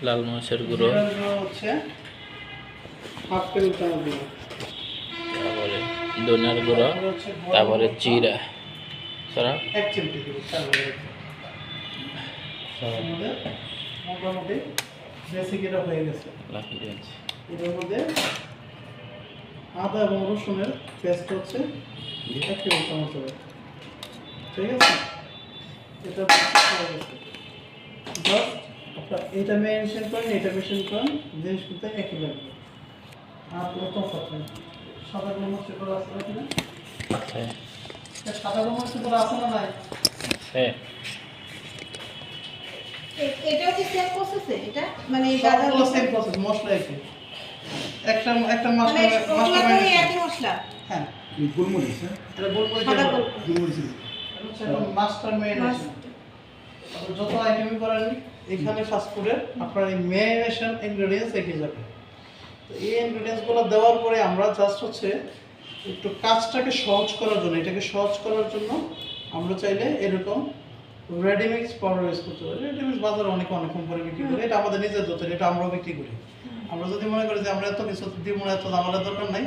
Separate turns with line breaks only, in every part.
লাল মরিচের গুঁড়ো,
হচ্ছে হাফ টেবিল চামচ দিব।
তারপরে ধনিয়ার গুঁড়ো,
হচ্ছে
তারপরে জিরা, সারা
1 চিমটি দিব। তারপরে আমাদের মোটামুটি বেসিক এটা হয়ে গেছে।
লাফি দিয়েছি।
এটার মধ্যে আদা এবং রসুনের পেস্ট হচ্ছে 1 টেবিল চামচ হবে। ঠিক আছে, এটা হয়ে গেছে। জাস্ট আপনার এটা মেনশন করেন, এটা মেনশন করেন, জিনিসগুলো একই লাগবে। আর কোনো তফাৎ নেই। সাদা গোলমরিচ করে আছে নাকি না?
হ্যাঁ
সাদা গোলমরিচ করে আছে না নাই?
হ্যাঁ,
এটাও কি সেম প্রসেসে? এটা মানে
সবগুলো সেম প্রসেস, মশলা একই। একটা
মানে
মশলা
সবগুলো তো একই মশলা।
হ্যাঁ,
গোলমরিচ, হ্যাঁ
এটা গোলমরিচ
সাদা
এটা
গোলমরিচ
হচ্ছে মাস্টার মেরিনেশন। যত আইটেমই করেন এখানে ফাস্ট ফুডের আপনার এই মেরিনেশন ইনগ্রেডিয়েন্টস একই যাবে। তো এই ইনগ্রেডিয়েন্টসগুলো দেওয়ার পরে আমরা জাস্ট হচ্ছে একটু কাজটাকে সহজ করার জন্য, এটাকে সহজ করার জন্য আমরা চাইলে এরকম রেডিমিক্স পাউডার ইউজ করতে পারি। রেডিমিক্স বাজারে অনেক কোম্পানি বিক্রি করে, এটা আমাদের নিজের দোকান, এটা আমরাও বিক্রি করি। আমরা যদি মনে করি যে আমরা এত কিছু দিব না, এত আমাদের দরকার নাই,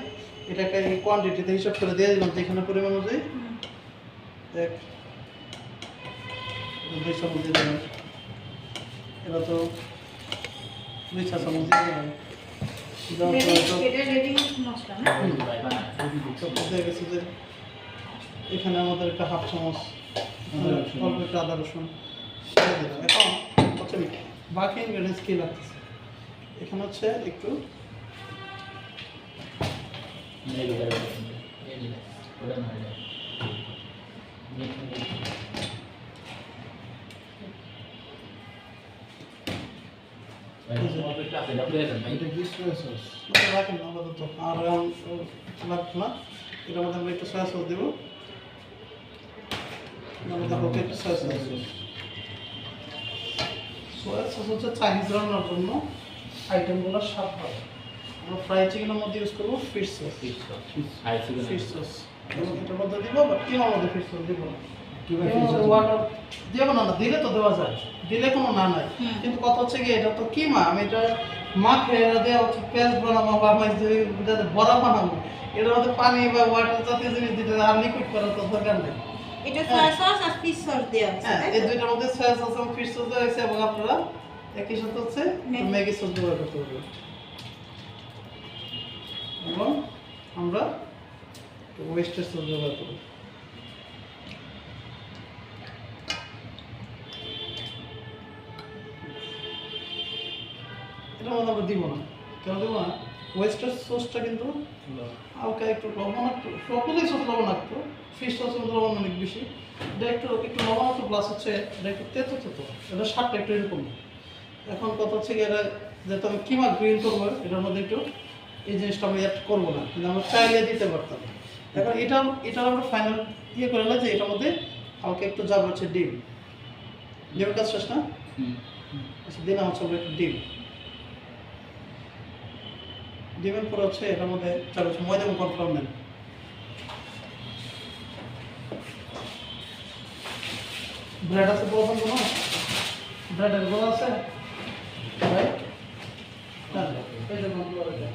এটাকে এই কোয়ান্টিটিতে হিসাব করে দিয়ে দিলাম যেখানে পরিমাণ অনুযায়ী এক 2 চামচ দিয়ে দেবেন। এটা তো 2 চা চামচ দিয়ে দেবেন।
এটা রেডি মশলা না?
বুঝে গেছে যে এখানে আমাদের একটা হাফ চামচ অল্প একটু আদা রসুন দিয়ে দিলাম। এখন হচ্ছে বাকি ইনগ্রেডিয়েন্টস কী লাগতেছে, এখানে হচ্ছে একটু
এটা কি সয়া সস?
রাখেন আপাতত, আর লাগবে না। এটার মধ্যে আমরা একটু সয়া সস দেবো। আমাদের একটু সয়া সস দেবো। সয়া সস হচ্ছে চাইনিজ রান্নার জন্য আইটেমগুলো স্বাদ হবে। আমরা ফ্রাই চিকেনের মধ্যে ইউজ করবো ফিশ সস। ফিশ সস এবং এটার মধ্যে দিব, বাট কিমার মধ্যে ফিশ সস দিব না। ওয়াটার দেবো না, দিলে তো দেওয়া যায়, দিলে কোনো না নাই। কিন্তু কথা হচ্ছে কি, এটা তো কিমা, আমি এটা মাখে দেওয়া হচ্ছে পেস্ট বানাবো বা আমি বড়া বানাবো, এটার মধ্যে পানি বা ওয়াটার জাতীয় জিনিস দিতে আর লিকুইড করার তো দরকার নেই।
এটা সয়া সস আর ফিশ সস দেওয়া আছে।
হ্যাঁ, এই দুইটার মধ্যে সয়া সস এবং ফিশ সস দেওয়া হয়েছে এবং আপনারা একই সাথে হচ্ছে ম্যাগি সস ব্যবহার করতে পারবেন। এবং আমরা ওয়েস্টার সস ব্যবহার করব। এটার মধ্যে আমরা দিব না, কেন দিব না? ওয়েস্টার সসটা কিন্তু হালকা একটু লবণাক্ত, সবগুলোই সস লবণাক্ত, ফিশ সস লবণ অনেক বেশি। এটা একটু লবণাক্ত প্লাস হচ্ছে এটা একটু তেতো তেতো, এটা স্বাদটা একটু এরকম। এখন কথা হচ্ছে কি, এটা যেহেতু আমি কিমা গ্রিল করবো, এটার মধ্যে একটু এই জিনিসটা আমরা অ্যাড করবো না, কিন্তু আমরা চাইলে দিতে পারতাম। এখন এটা আমরা ফাইনাল ইয়ে করে নিলাম যে এটার মধ্যে হালকা একটু যাবে হচ্ছে ডিম। ডিমের কাজ শেষ না? আচ্ছা, দিলাম হচ্ছে আমরা একটু ডিম। ডিমের পরে হচ্ছে এটার মধ্যে চাল হচ্ছে ময়দা এবং কর্নফ্লাওয়ার নেন। ব্রেড আছে বলবেন কোনো? ব্রেডের গোল আছে? রাইট? হ্যাঁ, এই যে কর্নফ্লাওয়ার এটা।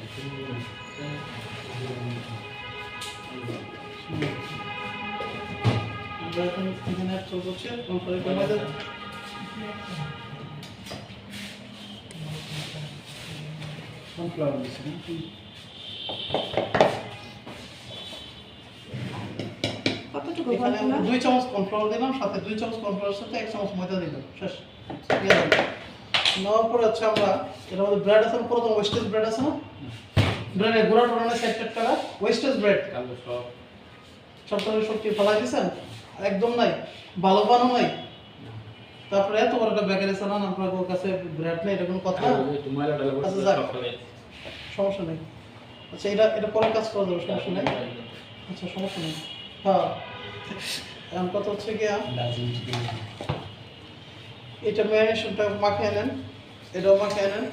আমরা এখন এখানে অ্যাড করবো হচ্ছে কর্নফ্লাওয়ার ময়দা।
সানফ্লাওয়ার দিচ্ছি না?
কতটুকু
এখানে আমরা
কর্নফ্লাওয়ার?
2 চামচ কর্নফ্লাওয়ার দিলাম, সাথে 2 চামচ কর্নফ্লাওয়ারের সাথে 1 চামচ ময়দা দিলাম। শেষ। দিয়ে দিলাম। নেওয়ার পরে হচ্ছে আমরা এর মধ্যে ব্রেড আছে, প্রথম ওয়েস্টেজ ব্রেড আছে না? ব্রেডের গোড়া টোড়ানো সাইড করা ওয়েস্টেজ ব্রেড সব কি ফেলা দিয়েছেন? একদম নাই, ভালো বানো নাই। তারপরে এত বড় একটা বেকারি চালান, আপনার কাছে ব্রেড নেই, এটা কোনো কথা? আচ্ছা, যাক, সমস্যা নেই। আচ্ছা, এটা পরে কাজ করা যাবে, সমস্যা নেই। আচ্ছা, সমস্যা নেই। হ্যাঁ, এখন কথা হচ্ছে গিয়া এটা ম্যারিনেশনটা মাখিয়ে নেন, এটাও মাখিয়ে নেন,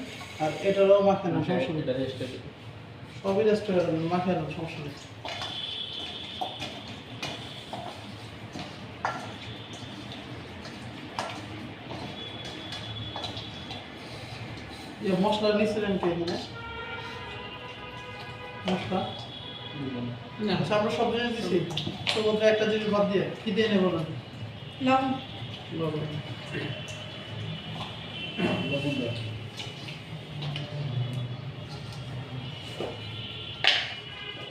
আর এটারও মাখিয়ে নেন, সমস্যা নেই। সবই রেস্ট হয়ে যাবেন, মাখিয়ে নেন, সমস্যা নেই। যে মশলা নিছিলেন কি এখানে মশলা না আচ্ছা আমরা সব জিনিস দিছি তো মধ্যে একটা জিনিস বাদ দিয়ে কি দিয়ে নেব না
লবণ
লবণ
লবণ দাও।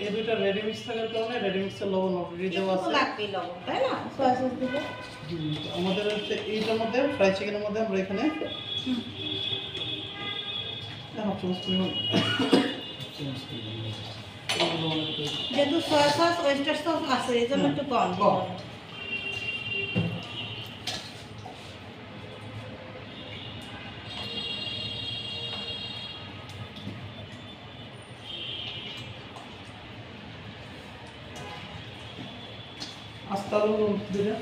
এই দুইটা রেডি মিক্স থাকার কারণে রেডি মিক্সের লবণ অলরেডি দেওয়া
একটু
আছে
লাগবে লবণ তাই না সয়া সস দিব
তো আমাদের হচ্ছে এইটার মধ্যে ফ্রাই চিকেনের মধ্যে আমরা এখানে হাফ চামচ পরিমাণ
চেঞ্জ করে দিন।
লবণ একটু
যেহেতু সয়া সস ওয়েস্টার সস আছে এই জন্য একটু কম দিব।
কম। আস্তা আলু দুইটা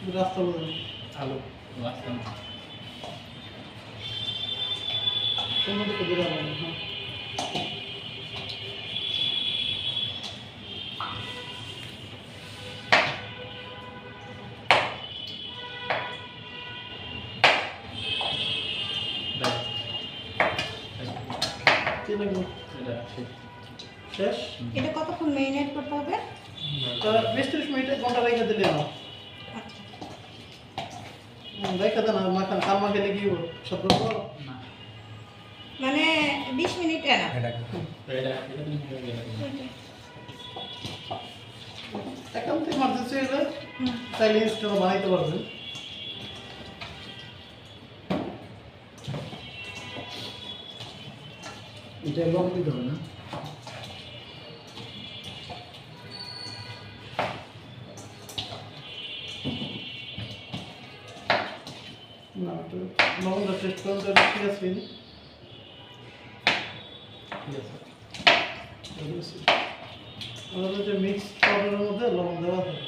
দুইটা আস্তা আলু দেবেন
আলু মাছটা
এর মধ্যে তো দুইটা আলু হ্যাঁ কি লাগবে
এটা
শেষ
এটা কতক্ষণ মেরিনেট করতে হবে?
তো 20-30 মিনিট ঘন্টা রেখে দিলে না
আচ্ছা
রেখে দেন আর মাখান কাল মাখালে কি হবে সব বলো
না
মানে 20 মিনিট এনা
এটা তুমি
একান্ত ইমার্জেন্সি হলে তাইলে ইনস্ট্যান্ট বানাইতে পারবেন
এটা লবণ দিতে হবে না?
না তো লবণটা টেস্ট করুন তো ঠিক আছে
ঠিক আছে
আমাদের যে মিক্স পাউডারের মধ্যে লবণ দেওয়া থাকে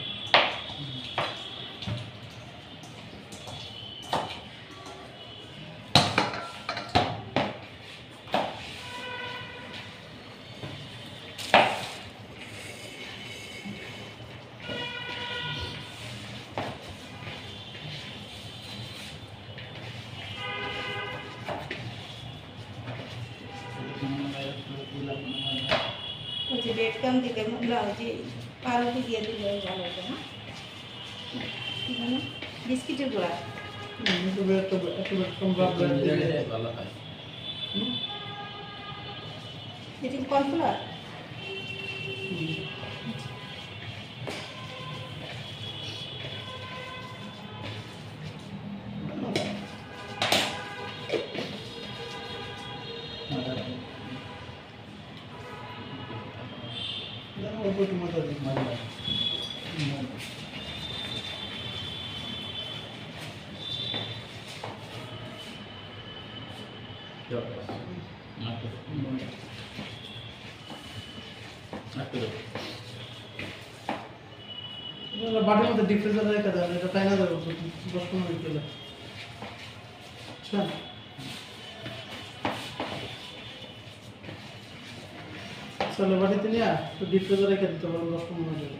ওই যে ব্রেড কাম দিতে যে পাউরুটি দিয়ে দিলে ভালো হবে না কি জানো বিস্কিটের গুঁড়া
একটু কম ব্রাড দিলে
ভালো হয়
এটা কি কর্নফ্লাওয়ার
অল্প একটু মজা দিই বাটির মধ্যে ডিফ্রিজারে রেখে দেন এটা টাইনা যাবে 10-15 মিনিট গেলে আচ্ছা চলে বাটিতে নিয়ে একটু ডিফ্রিজারে রেখে দিতে পারবেন 10-15 মিনিট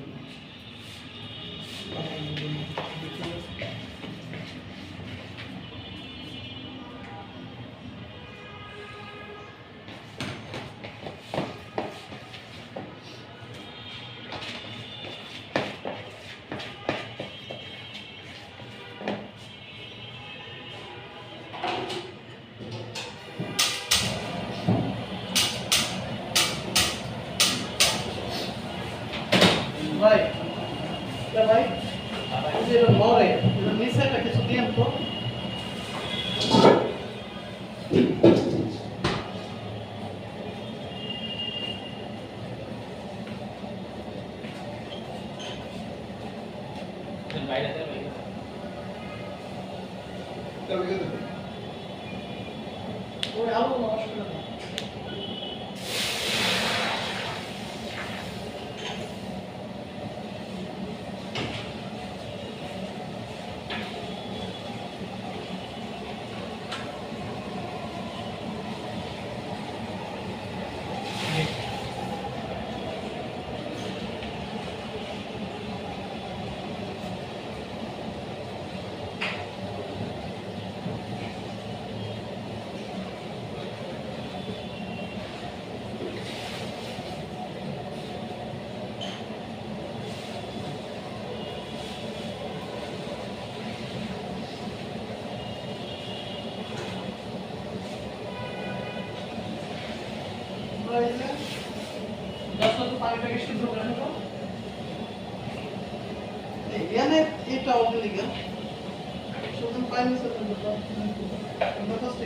ভাই এটা ভাই এই যে এটা লড়ে এটা নিচে একটা কিছু দিয়েন তো ওই আলু অসুবিধা নেই তারপরে এই যে জাস্ট তো পানিটাকে সিদ্ধ করে নেব। এখানে এটা অবলিগা শুধু পানি সাথে আমরা ফার্স্টে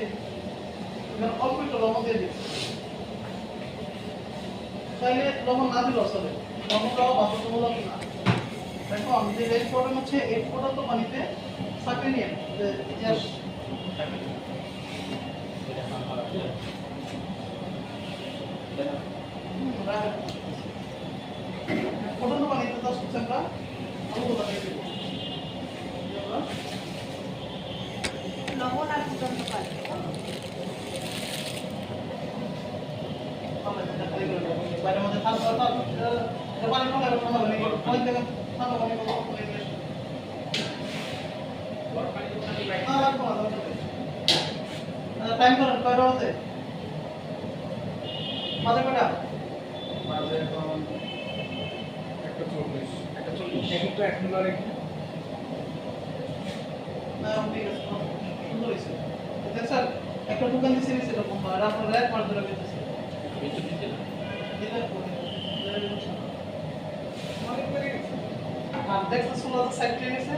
এখানে অল্প একটু লবণ দিয়ে দিই। চাইলে লবণ না দিলেও চলে, লবণটাও বাধ্যতামূলক না। দেখো আমি যে রেড পটেন হচ্ছে এই পটেন পানিতে সাকিয়ে নিয়ে যে ইতিহাস পটেন পানিতে জাস্ট হচ্ছে আমরা আলুগুলো দিয়ে দেবো।
লবণ আর ফুটন্ত পানি
বাইরের মধ্যে ঠান্ডা পানি ঠান্ডা ঠান্ডা পানি অনেক জায়গায় ঠান্ডা পানি টাইম করেন কয়টা হচ্ছে মাঝে কয়টা
মাঝে এখন 1:40 এখন তো এখন আর
না ঠিক আছে সুন্দর হয়েছে স্যার একটা দোকান দিয়েছে এরকম আর আপনার র্যাক মার ধরে গেছে আর দেখতে সোলার সাইড ক্লিন আছে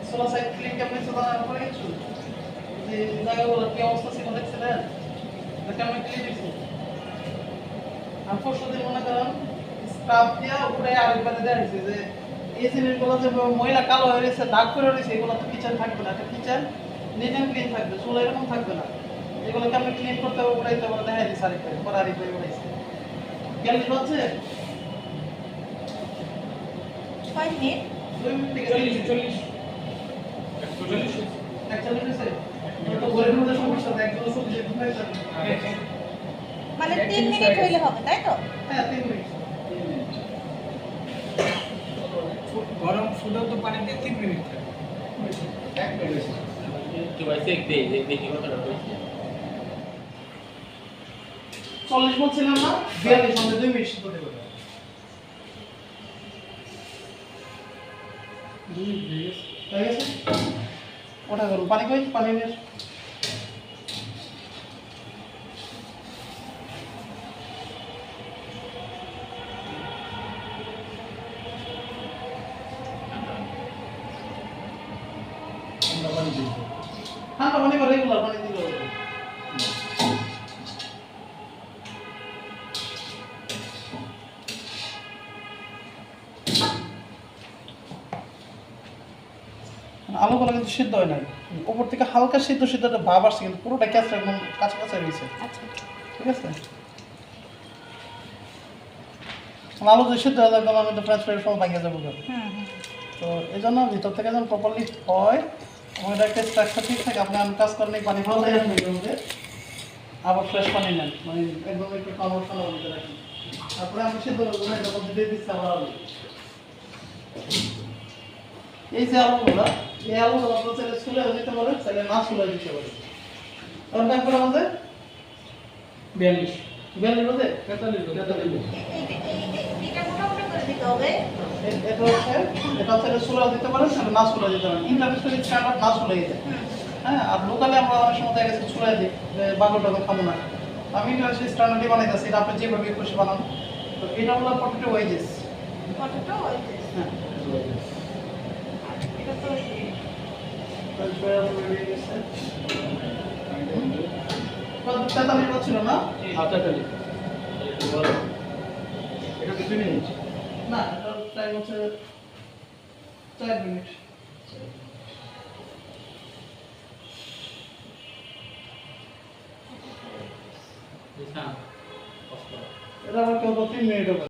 সোলার সাইড ক্লিন কেমন সোলার করে কিছু যে জায়গাগুলো কি অবস্থা ছিল দেখছিলেন কেমন ক্লিন হয়েছে আর পরশুদিন মনে করেন স্ক্রাব দিয়ে উপরে আরেকবার দেওয়া হয়েছে যে এই জিনিসগুলো যে ময়লা কালো হয়ে রয়েছে দাগ করে রয়েছে এগুলো তো কিচেন থাকবে না একটা কিচেন নিট অ্যান্ড ক্লিন থাকবে চুলা এরকম থাকবে না এগুলো কেমন ক্লিন করতে হবে উড়াইতে হবে দেখা দিচ্ছে আরেকবার পরে আরেকবার উড়াইছে গ্যালারি হচ্ছে
6 মিনিট
2 মিনিট থেকে 40 41 হয়েছে তো ঘরের মধ্যে সমস্যা দেখ একদম সবজি ঢুকাই যাবে
মানে 3 মিনিট হইলে হবে তাই তো?
হ্যাঁ 3 মিনিট
গরম ফুটন্ত পানি দিয়ে 3 মিনিট থাকে। 1 মিনিট
কি ভাই দেখি কতটা হয়েছে
40 বলছিলাম না 42 আমাদের 2 মিনিট সিদ্ধ দেব 2 মিনিট হয়ে গেছে ওটা করুন পানি কই পানি নিয়ে ঠান্ডা পানি করে রেগুলার পানি দিলে হবে আলুগুলো কিন্তু সিদ্ধ হয় নাই উপর থেকে হালকা সিদ্ধ সিদ্ধ একটা ভাব আসছে কিন্তু পুরোটা ক্যাঁচা একদম কাঁচা কাঁচা রয়েছে
আচ্ছা
ঠিক আছে আলু যদি সিদ্ধ হয়ে যায় তাহলে আমি তো ফ্রেঞ্চ ফ্রাইয়ের সময় ভাঙিয়ে যাবো তো এই জন্য ভিতর থেকে যেন প্রপারলি হয় আমাদের একটা স্ট্রাকচার ঠিক থাকে আপনি কাজ করেন এই পানি ভালো লাগে আবার ফ্রেশ পানি নেন মানে একদম একটু কামড় ঠান্ডা বলতে রাখি তারপরে আমি সিদ্ধ করবো না এটা দিয়ে দিচ্ছি আবার আলু এই যে আলুগুলো এই আলুগুলো আপনার চাইলে চুলে দিতে পারেন চাইলে না চুলে দিতে পারেন তখন টাইম করে আমাদের
42
42 বাজে
43
এটা মোটামুটি করে দিতে হবে
এটা হচ্ছে চুলা দিতে পারেন চাইলে না চুলা দিতে পারেন ইন্টারন্যাশনাল স্ট্যান্ডার্ড না চুলাই দেয় হ্যাঁ আর লোকালে আমরা অনেক সময় দেখা গেছে চুলাই দিই যে বাগরটা খাবো না আমি ইন্টারন্যাশনাল স্ট্যান্ডার্ডই বানাইতেছি এটা আপনি যেভাবে খুশি বানান তো এটা হলো পটেটো ওয়েজেস
কতটা হয়েছে
হ্যাঁ
এটা তো
তেতাল্লিশ ছিল না
আচ্ছা তাহলে
একটু বড়
এটা 2 মিনিট
না টাইম হচ্ছে 4 মিনিট
হ্যাঁ কষ্ট
এটা আবার কেউ 3 মিনিট হবে